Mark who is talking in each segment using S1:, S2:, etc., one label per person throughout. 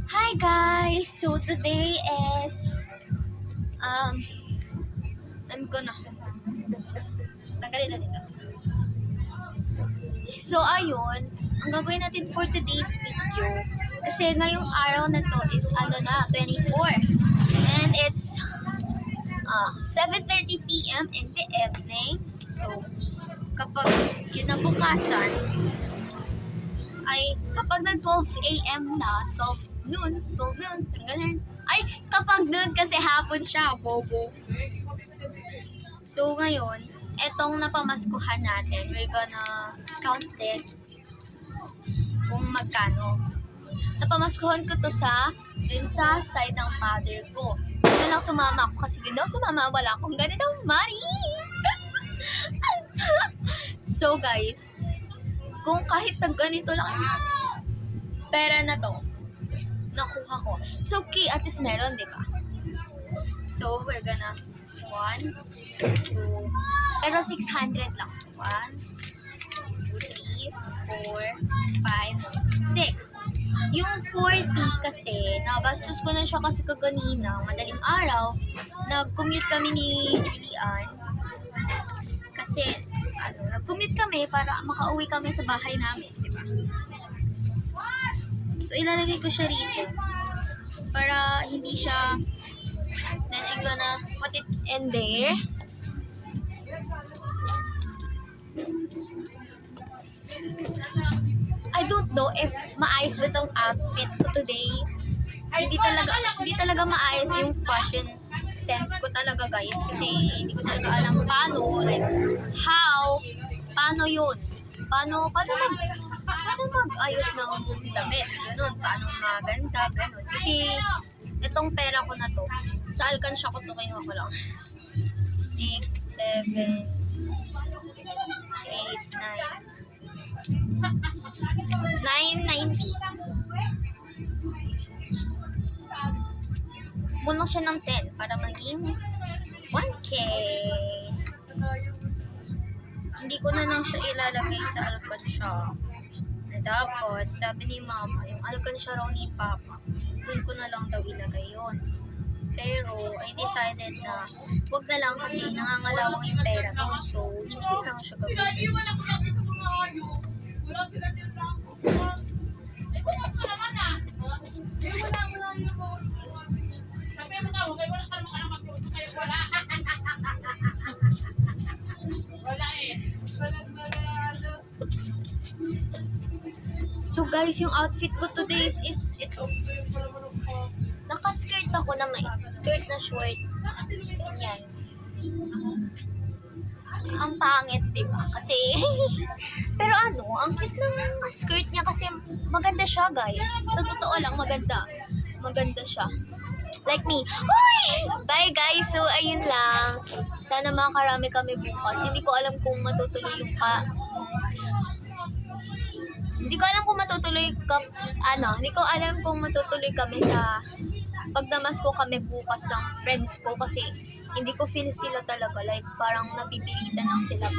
S1: Hi guys! So today is I'm gonna tanggalin na dito. So ayun, ang gagawin natin for today's video kasi ngayong araw na to is 24 and it's 7:30 p.m. in the evening. So kapag kinabukasan ay kapag na 12 a.m. na, 12 noon, ganun. Ay, kapag noon kasi hapon siya, bobo. So ngayon, etong napamaskuhan natin, we're gonna count this kung magkano. Napamaskuhan ko to dun sa side ng father ko. Doon lang sumama ako kasi doon sumama, wala akong ganitong money. So guys, kung kahit na ganito lang pera na to, nakuha ko. It's okay, at least meron, di ba? So, we're gonna 1, 2, pero 600 lang. 1, 2, 3, 4, 5, 6. Yung 40 kasi, nagastos ko na siya kasi kaganina, madaling araw, nag-commute kami ni Julian. Kasi, nag-commute kami para makauwi kami sa bahay namin, di ba? So, ilalagay ko siya rito para hindi siya, then I'm gonna put it in there. I don't know if maayos ba itong outfit ko today. Hindi talaga maayos yung fashion sense ko talaga, guys, kasi hindi ko talaga alam paano, like, paano yun, paano mag-ayos ng damit, ganun, paano maganda, ganun. Kasi, itong pera ko na to, sa Alcansya ko to, kayo ako lang, 6, 7, 8, 9, 990. Kulang siya ng 10 para maging 1K. Hindi ko na lang siya ilalagay sa Alcansya. Dapat, sabi ni Mama, yung Alcansya raw ni Papa, doon ko na lang daw ilagay yun. Pero, I decided na wag na lang kasi nangangalawang yung pera doon. So, hindi ko lang siya gagawin. So guys, yung outfit ko today is ito. Naka-skirt ako na may skirt na short. Yan. Ang pangit, diba? Kasi, pero ang cute ng skirt niya kasi maganda siya, guys. Sa totoo lang, maganda. Maganda siya. Like me. Uy! Bye, guys. So, ayun lang. Sana makakarami kami bukas. Hindi ko alam kung matutuloy yung hindi ko alam kung matutuloy kami sa pagdamasko kami bukas ng friends ko kasi hindi ko feel sila talaga, like parang napipilitan lang sila.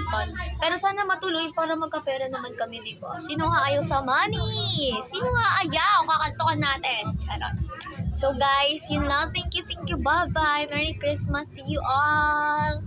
S1: Pero sana matuloy para magkapera naman kami, di ba? Sino nga ayaw sa money? Sino nga ayaw? Kakantokan natin. Charot. So guys, yun lang. Thank you. Bye-bye. Merry Christmas to you all.